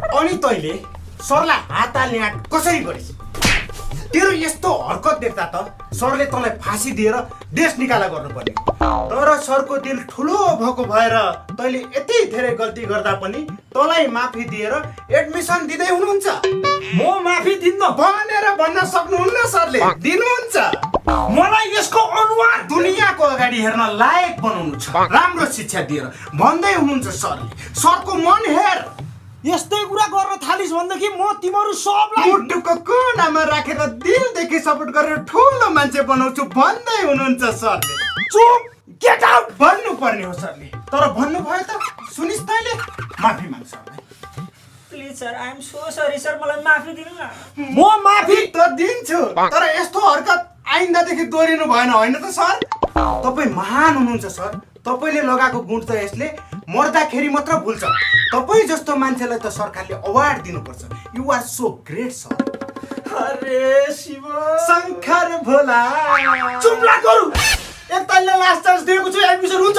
अनि तैँले सरलाई हात हाल्ने आँट कसरी गरिस्? तेरो यस्तो हरकत देख्दा त सरले तँलाई फाँसी दिएर देश निकाला गर्नुपर्ने। तर सरको दिल ठुलो भएको भएर तैँले यति धेरै गल्ती गर्दा पनि तँलाई माफी दिएर एडमिसन दिँदै हुनुहुन्छ। म माफी दिन्न भनेर भन्न सक्नुहुन्न सरले, दिनुहुन्छ। मलाई यसको अनुहार दुनियाँको अगाडि हेर्न लायक बनाउनु छ, राम्रो शिक्षा दिएर भन्दै हुनुहुन्छ सरले। सरको मन हेर। यस्तै कुरा गर्न थालिस् भनेदेखि म तिमीहरू सबलाई मुटुको कुनामा राखेर दिलदेखि सपोर्ट गरेर ठुलो मान्छे बनाउँछु भन्दै हुनुहुन्छ सरले। चुप, गेट आउट भन्नु पर्ने हो सरले, तर भन्नुभयो त सुनिस् तैँले? माफी माग सरलाई। Please sir, I am so sorry sir, मलाई माफी दिनु न। म माफी त दिन्छु, तर यस्तो हरकत आइन्दादेखि दोहोरिनु भएन होइन त सर? तपाईँ महान हुनुहुन्छ सर। तपाईँले लगाएको गुण त यसले मर्दाखेरि मात्र भुल्छ। तपाईँ जस्तो मान्छेलाई त सरकारले अवार्ड दिनुपर्छ। You are so great sir. अरे शिव शङ्कर भोला। चुप लाग गरौ। एकतालले लास्ट चान्स दिएको छु, एडमिसन हुन्छ।